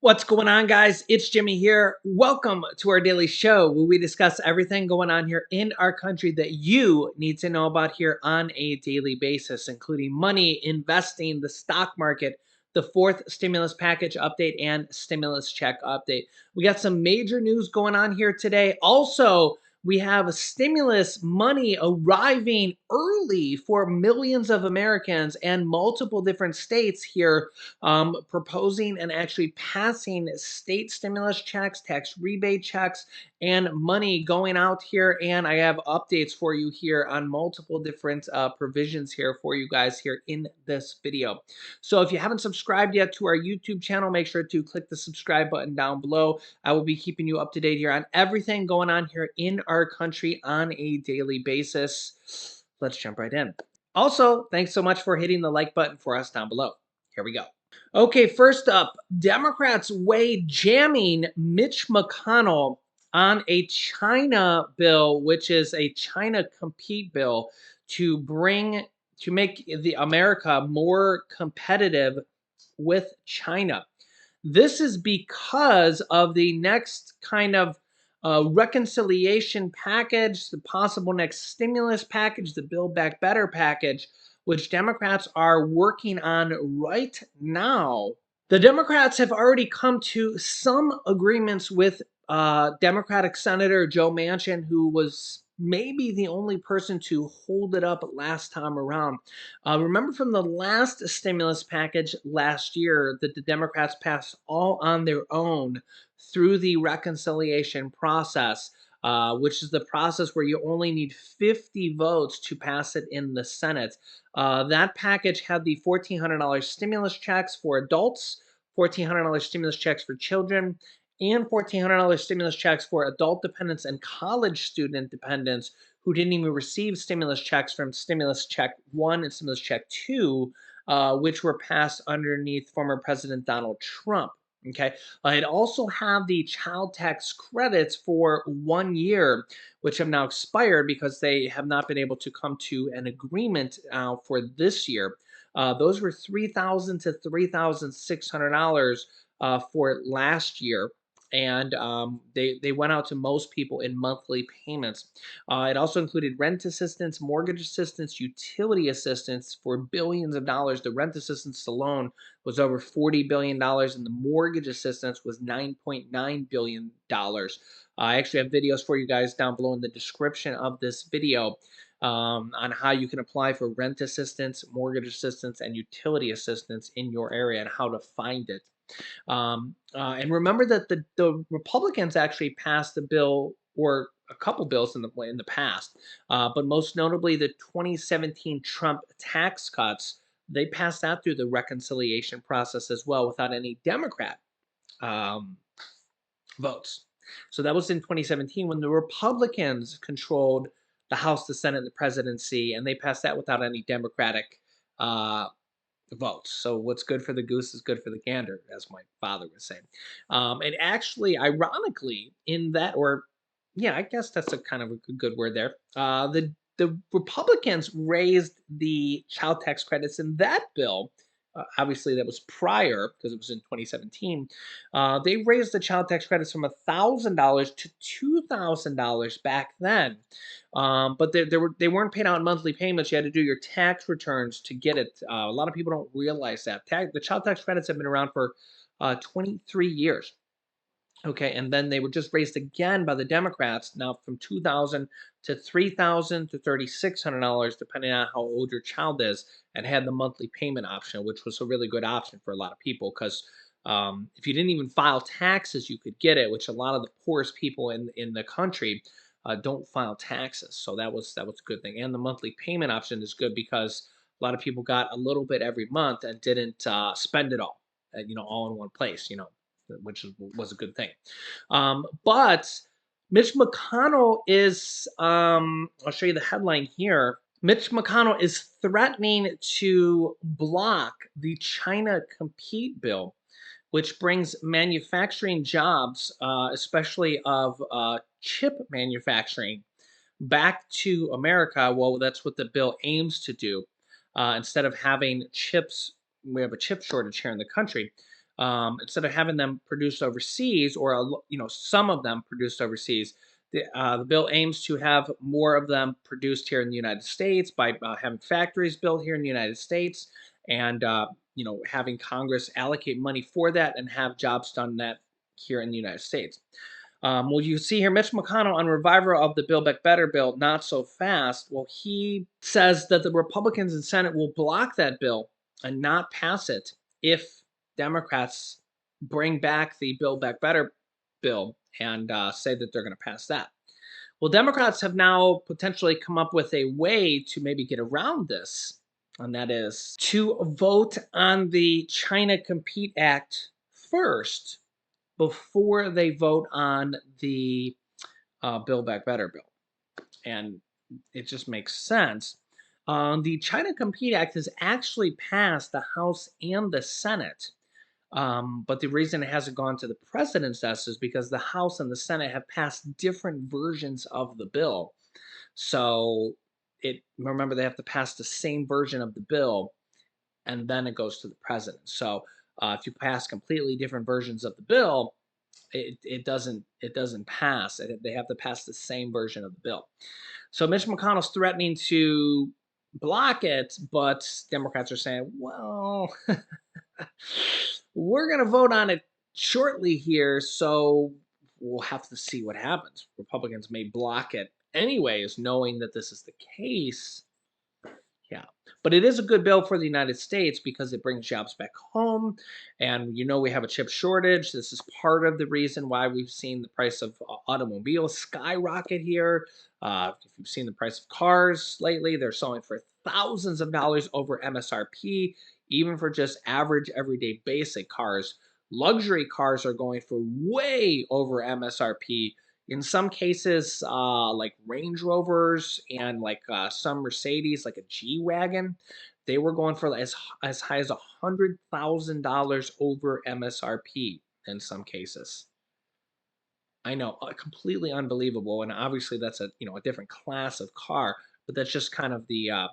What's going on, guys? It's Jimmy here. Welcome to our daily show where we discuss everything going on here in our country that you need to know about here on a daily basis, including money, investing, the stock market, the fourth stimulus package update, and stimulus check update. We got some major news going on here today. Also, we have stimulus money arriving early for millions of Americans and multiple different states here proposing and actually passing state stimulus checks, tax rebate checks, and money going out here. And I have updates for you here on multiple different provisions here for you guys here in this video. So if you haven't subscribed yet to our YouTube channel, make sure to click the subscribe button down below. I will be keeping you up to date here on everything going on here in our country on a daily basis. Let's jump right in. Also, thanks so much for hitting the like button for us down below. Here we go. Okay, first up, Democrats weigh jamming Mitch McConnell on a China bill, which is a China compete bill to make the America more competitive with China. This is because of the next kind of reconciliation package, the possible next stimulus package, the Build Back Better package, which Democrats are working on right now. The Democrats have already come to some agreements with Democratic Senator Joe Manchin, who was maybe the only person to hold it up last time around. Remember from the last stimulus package last year that the Democrats passed all on their own through the reconciliation process, which is the process where you only need 50 votes to pass it in the Senate. That package had the $1,400 stimulus checks for adults, $1,400 stimulus checks for children, and $1,400 stimulus checks for adult dependents and college student dependents who didn't even receive stimulus checks from Stimulus Check 1 and Stimulus Check 2, which were passed underneath former President Donald Trump. Okay. It also have the child tax credits for 1 year, which have now expired because they have not been able to come to an agreement for this year. Those were $3,000 to $3,600 for last year, and they went out to most people in monthly payments. It also included rent assistance, mortgage assistance, utility assistance for billions of dollars. The rent assistance alone was over $40 billion, and the mortgage assistance was $9.9 billion. I actually have videos for you guys down below in the description of this video on how you can apply for rent assistance, mortgage assistance, and utility assistance in your area and how to find it. And remember that the Republicans actually passed a bill or a couple bills in the past, but most notably the 2017 Trump tax cuts. They passed that through the reconciliation process as well without any Democrat um, votes. So that was in 2017 when the Republicans controlled the House, the Senate, and the presidency, and they passed that without any Democratic uh, votes. So what's good for the goose is good for the gander, as my father would say. And actually, ironically, in that, or yeah, I guess that's a kind of a good word there. The Republicans raised the child tax credits in that bill. Obviously, that was prior because it was in 2017. They raised the child tax credits from $1,000 to $2,000 back then. But they weren't paid out in monthly payments. You had to do your tax returns to get it. A lot of people don't realize that. The child tax credits have been around for 23 years. Okay, and then they were just raised again by the Democrats now from 2,000 to 3,000 to $3,600, depending on how old your child is, and had the monthly payment option, which was a really good option for a lot of people because if you didn't even file taxes, you could get it, which a lot of the poorest people in the country don't file taxes. So that was a good thing, and the monthly payment option is good because a lot of people got a little bit every month and didn't spend it all, all in one place, which was a good thing. But Mitch McConnell is, I'll show you the headline here. Mitch McConnell is threatening to block the China Compete bill, which brings manufacturing jobs, especially of chip manufacturing, back to America. Well, that's what the bill aims to do. Instead of having chips, we have a chip shortage here in the country. Instead of having them produced overseas, or some of them produced overseas. The bill aims to have more of them produced here in the United States by having factories built here in the United States, and having Congress allocate money for that and have jobs done that here in the United States. Well, you see here, Mitch McConnell on revival of the Build Back Better bill, not so fast. Well, he says that the Republicans in Senate will block that bill and not pass it if Democrats bring back the Build Back Better bill and say that they're going to pass that. Well, Democrats have now potentially come up with a way to maybe get around this, and that is to vote on the China Compete Act first before they vote on the Build Back Better bill. And it just makes sense. The China Compete Act has actually passed the House and the Senate. But the reason it hasn't gone to the president's desk is because the House and the Senate have passed different versions of the bill. So remember, they have to pass the same version of the bill, and then it goes to the president. So if you pass completely different versions of the bill, it doesn't pass. They have to pass the same version of the bill. So Mitch McConnell's threatening to block it, but Democrats are saying, well, we're going to vote on it shortly here, so we'll have to see what happens. Republicans may block it anyways, knowing that this is the case. Yeah. But it is a good bill for the United States because it brings jobs back home. And we have a chip shortage. This is part of the reason why we've seen the price of automobiles skyrocket here. If you've seen the price of cars lately, they're selling for thousands of dollars over MSRP, even for just average, everyday, basic cars. Luxury cars are going for way over MSRP. In some cases, like Range Rovers and like some Mercedes, like a G Wagon, they were going for as high as $100,000 over MSRP in some cases. I know, completely unbelievable, and obviously that's a different class of car, but that's just kind of the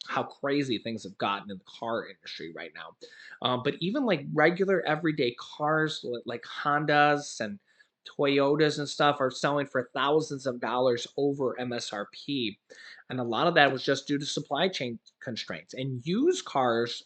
how crazy things have gotten in the car industry right now. But even like regular everyday cars, like Hondas and Toyotas and stuff, are selling for thousands of dollars over MSRP. And a lot of that was just due to supply chain constraints. And used cars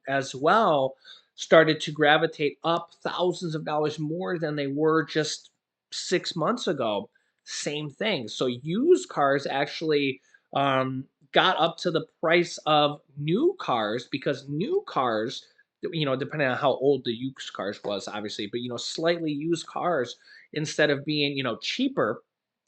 as well started to gravitate up thousands of dollars more than they were just 6 months ago. Same thing. So used cars actually got up to the price of new cars, because new cars, depending on how old the used cars was, obviously, but slightly used cars, instead of being cheaper,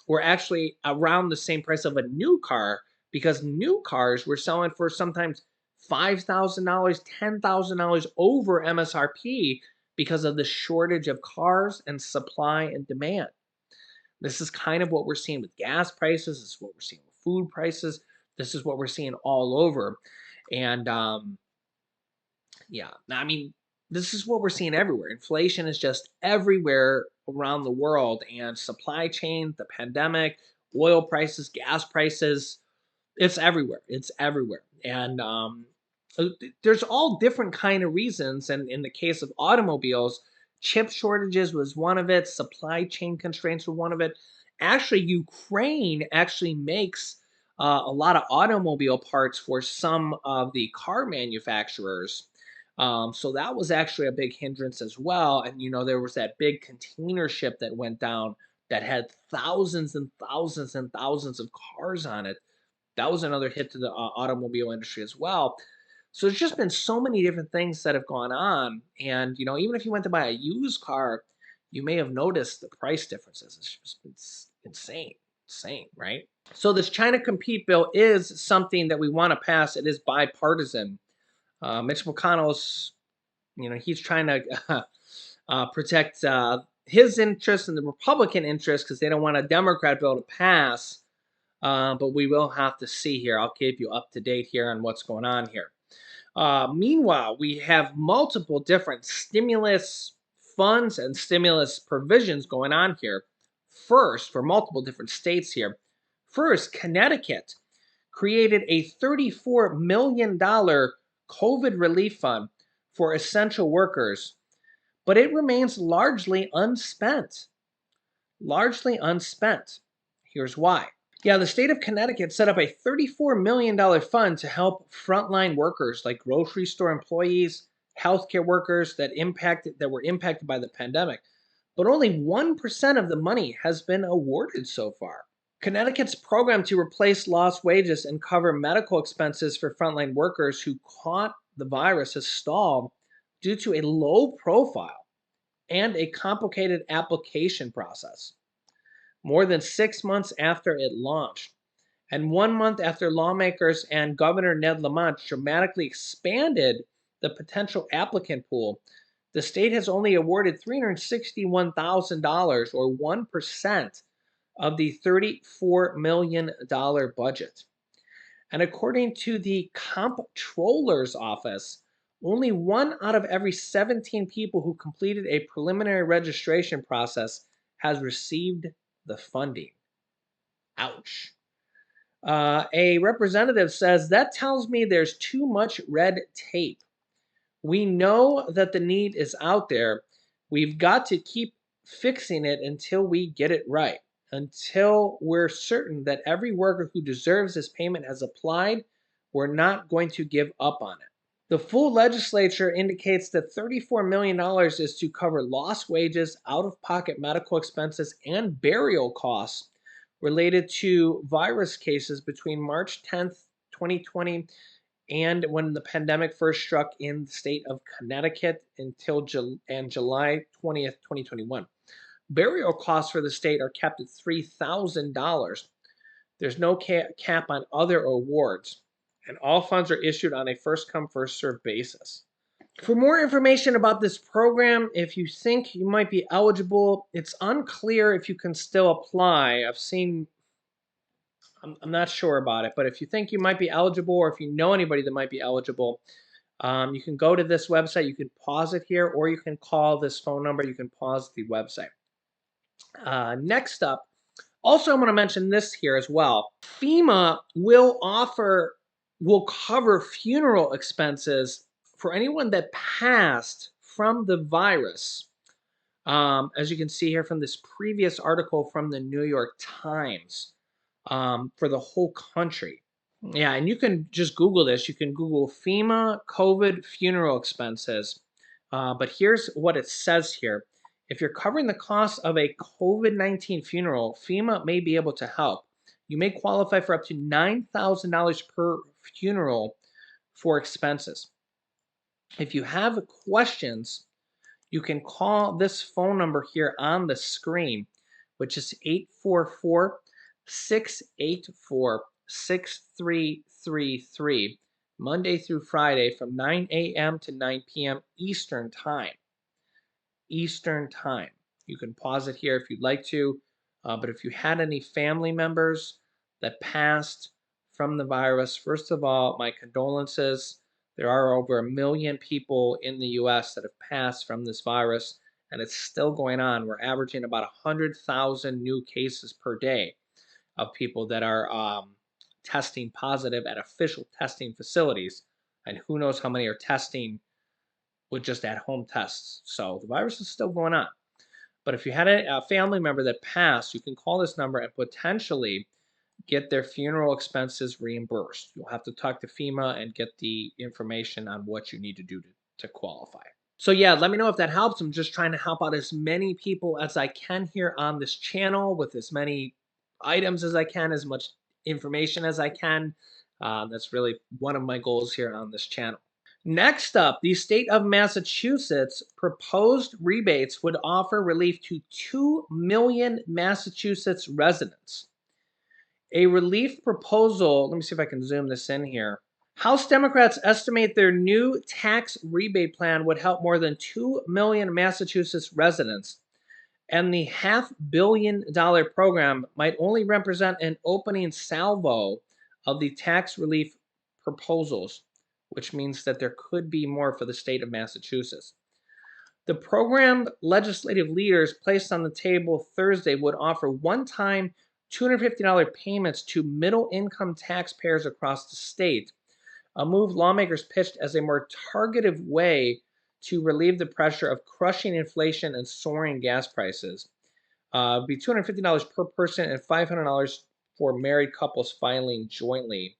were actually around the same price of a new car, because new cars were selling for sometimes $5,000, $10,000 over MSRP because of the shortage of cars and supply and demand. This is kind of what we're seeing with gas prices. This is what we're seeing with food prices. This is what we're seeing all over. And yeah, I mean, this is what we're seeing everywhere. Inflation is just everywhere around the world, and supply chain, the pandemic, oil prices, gas prices, it's everywhere. It's everywhere. And there's all different kind of reasons. And in the case of automobiles, chip shortages was one of it. Supply chain constraints were one of it. Actually, Ukraine actually makes a lot of automobile parts for some of the car manufacturers. So that was actually a big hindrance as well. And there was that big container ship that went down that had thousands and thousands and thousands of cars on it. That was another hit to the automobile industry as well. So there's just been so many different things that have gone on, and even if you went to buy a used car, you may have noticed the price differences. It's insane, insane, right? So this China Compete bill is something that we want to pass. It is bipartisan. Mitch McConnell's, he's trying to protect his interests and the Republican interests because they don't want a Democrat bill to pass. But we will have to see here. I'll keep you up to date here on what's going on here. Meanwhile, we have multiple different stimulus funds and stimulus provisions going on here. First, for multiple different states here. First, Connecticut created a $34 million COVID relief fund for essential workers but it remains largely unspent. Largely unspent. Here's why. Yeah, the state of Connecticut set up a $34 million fund to help frontline workers like grocery store employees, healthcare workers that were impacted by the pandemic. But only 1% of the money has been awarded so far. Connecticut's program to replace lost wages and cover medical expenses for frontline workers who caught the virus has stalled due to a low profile and a complicated application process. More than 6 months after it launched, and 1 month after lawmakers and Governor Ned Lamont dramatically expanded the potential applicant pool, the state has only awarded $361,000 or 1% of the $34 million budget. And according to the Comptroller's Office, only 1 out of every 17 people who completed a preliminary registration process has received the funding. Ouch. A representative says, that tells me there's too much red tape. We know that the need is out there. We've got to keep fixing it until we get it right. Until we're certain that every worker who deserves this payment has applied, we're not going to give up on it. The full legislature indicates that $34 million is to cover lost wages, out-of-pocket medical expenses, and burial costs related to virus cases between March 10th, 2020, and when the pandemic first struck in the state of Connecticut until July 20th, 2021. Burial costs for the state are capped at $3,000. There's no cap on other awards, and all funds are issued on a first-come, first-served basis. For more information about this program, if you think you might be eligible, it's unclear if you can still apply. I'm not sure about it, but if you think you might be eligible or if you know anybody that might be eligible, you can go to this website. You can pause it here, or you can call this phone number. You can pause the website. Next up, also I'm going to mention this here as well. FEMA will cover funeral expenses for anyone that passed from the virus. As you can see here from this previous article from the New York Times, for the whole country. Yeah, and you can just Google this. You can Google FEMA COVID funeral expenses. But here's what it says here. If you're covering the cost of a COVID-19 funeral, FEMA may be able to help. You may qualify for up to $9,000 per funeral for expenses. If you have questions, you can call this phone number here on the screen, which is 844-684-6333, Monday through Friday from 9 a.m. to 9 p.m. Eastern Time. Eastern Time. You can pause it here if you'd like to, but if you had any family members that passed from the virus, first of all, my condolences. There are over 1 million people in the U.S. that have passed from this virus, and it's still going on. We're averaging about 100,000 new cases per day of people that are testing positive at official testing facilities, and who knows how many are testing with just at-home tests. So the virus is still going on. But if you had a family member that passed, you can call this number and potentially get their funeral expenses reimbursed. You'll have to talk to FEMA and get the information on what you need to do to qualify. So yeah, let me know if that helps. I'm just trying to help out as many people as I can here on this channel with as many items as I can, as much information as I can. That's really one of my goals here on this channel. Next up, the state of Massachusetts proposed rebates would offer relief to 2 million Massachusetts residents. A relief proposal, let me see if I can zoom this in here. House Democrats estimate their new tax rebate plan would help more than 2 million Massachusetts residents, and the $500 million program might only represent an opening salvo of the tax relief proposals, which means that there could be more for the state of Massachusetts. The program legislative leaders placed on the table Thursday would offer one-time $250 payments to middle-income taxpayers across the state, a move lawmakers pitched as a more targeted way to relieve the pressure of crushing inflation and soaring gas prices. Be $250 per person and $500 for married couples filing jointly.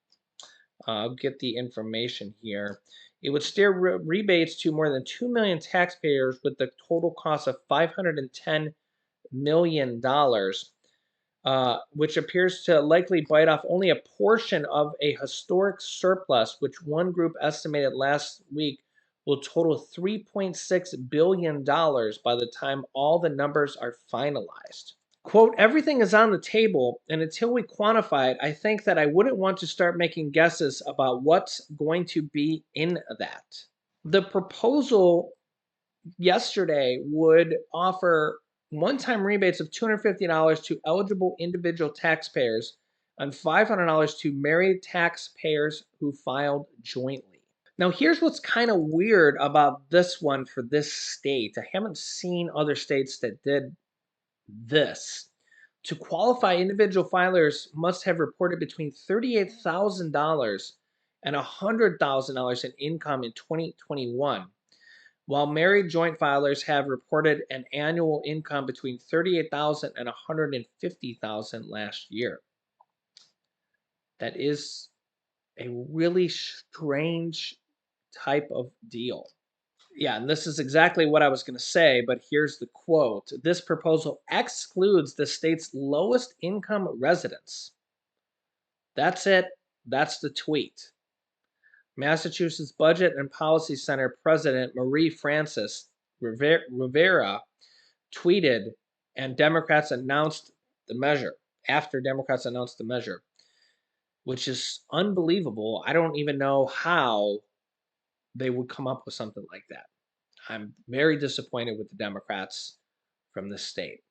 I'll get the information here. It would steer rebates to more than 2 million taxpayers with the total cost of $510 million, dollars, which appears to likely bite off only a portion of a historic surplus, which one group estimated last week will total $3.6 billion by the time all the numbers are finalized. Quote, everything is on the table, and until we quantify it, I think that I wouldn't want to start making guesses about what's going to be in that. The proposal yesterday would offer one-time rebates of $250 to eligible individual taxpayers and $500 to married taxpayers who filed jointly. Now, here's what's kind of weird about this one for this state. I haven't seen other states that did this. To qualify, individual filers must have reported between $38,000 and $100,000 in income in 2021, while married joint filers have reported an annual income between $38,000 and $150,000 last year. That is a really strange type of deal. Yeah, and this is exactly what I was going to say, but here's the quote. This proposal excludes the state's lowest income residents. That's it. That's the tweet. Massachusetts Budget and Policy Center President Marie Francis Rivera tweeted, and Democrats announced the measure after Democrats announced the measure, which is unbelievable. I don't even know how they would come up with something like that. I'm very disappointed with the Democrats from this state,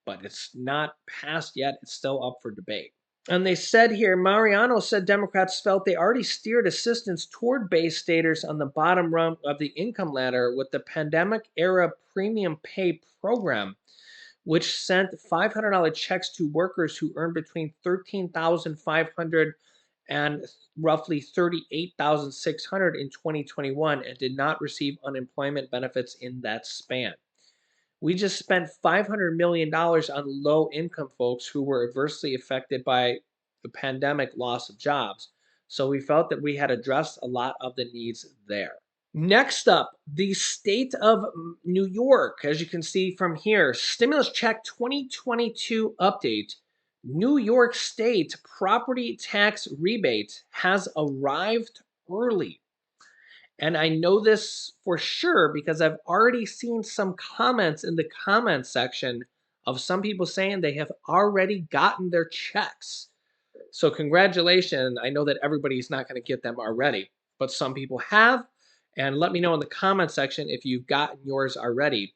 but it's not passed yet. It's still up for debate. And they said here, Mariano said Democrats felt they already steered assistance toward base staters on the bottom rung of the income ladder with the pandemic era premium pay program, which sent $500 checks to workers who earned between $13,500 and roughly $38,600 in 2021 and did not receive unemployment benefits in that span. We just spent $500 million on low income folks who were adversely affected by the pandemic loss of jobs. So we felt that we had addressed a lot of the needs there. Next up, the state of New York. As you can see from here, stimulus check 2022 update. New York State property tax rebate has arrived early. And I know this for sure because I've already seen some comments in the comment section of some people saying they have already gotten their checks. So congratulations. I know that everybody's not going to get them already, but some people have. And let me know in the comment section if you've gotten yours already.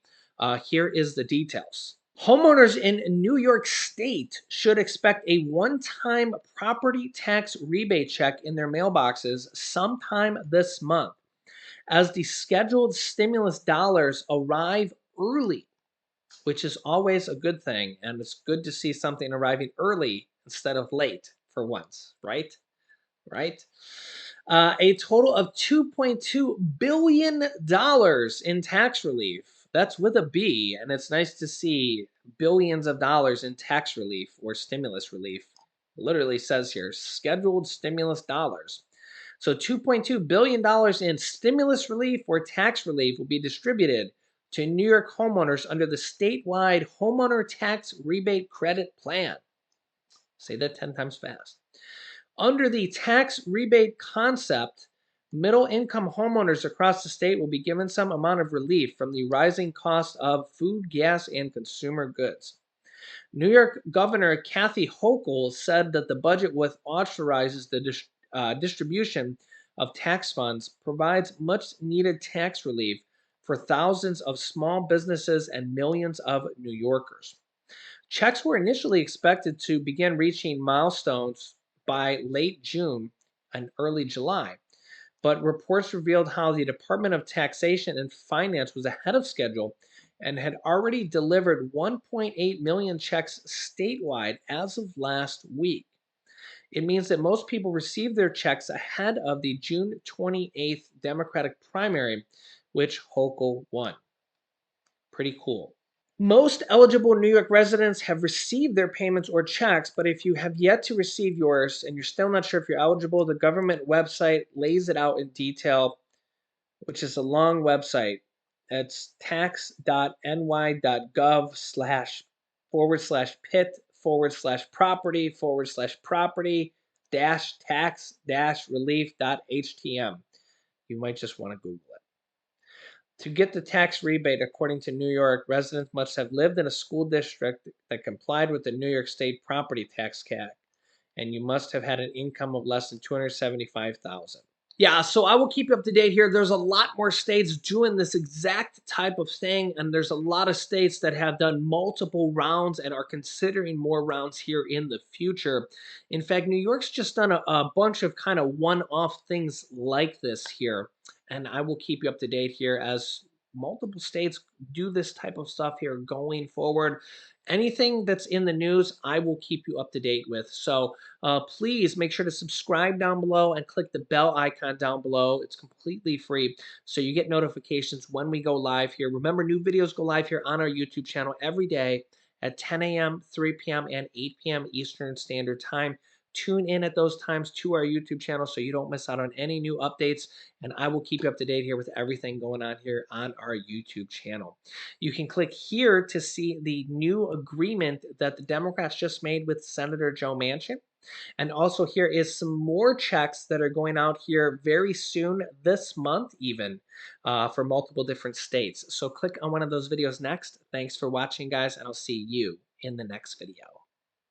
Here is the details. Homeowners in New York State should expect a one-time property tax rebate check in their mailboxes sometime this month, as the scheduled stimulus dollars arrive early, which is always a good thing. And it's good to see something arriving early instead of late for once, right? Right? A total of $2.2 billion in tax relief. That's with a B, and it's nice to see billions of dollars in tax relief or stimulus relief. It literally says here, scheduled stimulus dollars. So $2.2 billion in stimulus relief or tax relief will be distributed to New York homeowners under the statewide homeowner tax rebate credit plan. Say that 10 times fast. Under the tax rebate concept, middle-income homeowners across the state will be given some amount of relief from the rising cost of food, gas, and consumer goods. New York Governor Kathy Hochul said that the budget, which authorizes the distribution of tax funds, provides much-needed tax relief for thousands of small businesses and millions of New Yorkers. Checks were initially expected to begin reaching milestones by late June and early July, but reports revealed how the Department of Taxation and Finance was ahead of schedule and had already delivered 1.8 million checks statewide as of last week. It means that most people received their checks ahead of the June 28th Democratic primary, which Hochul won. Pretty cool. Most eligible New York residents have received their payments or checks, but if you have yet to receive yours and you're still not sure if you're eligible, the government website lays it out in detail, which is a long website. It's tax.ny.gov/pit/property/property -tax-relief.htm. You might just want to Google it. To get the tax rebate, according to New York, residents must have lived in a school district that complied with the New York State property tax cap, and you must have had an income of less than 275,000. Yeah, so I will keep you up to date here. There's a lot more states doing this exact type of thing, and there's a lot of states that have done multiple rounds and are considering more rounds here in the future. In fact, New York's just done a bunch of kind of one-off things like this here, and I will keep you up to date here as multiple states do this type of stuff here going forward. Anything that's in the news, I will keep you up to date with. So please make sure to subscribe down below and click the bell icon down below. It's completely free, so you get notifications when we go live here. Remember, new videos go live here on our YouTube channel every day at 10 a.m., 3 p.m., and 8 p.m. Eastern Standard Time. Tune in at those times to our YouTube channel so you don't miss out on any new updates, and I will keep you up to date here with everything going on here on our YouTube channel. You can click here to see the new agreement that the Democrats just made with Senator Joe Manchin. And also here is some more checks that are going out here very soon, this month even, for multiple different states. So click on one of those videos next. Thanks for watching, guys, and I'll see you in the next video.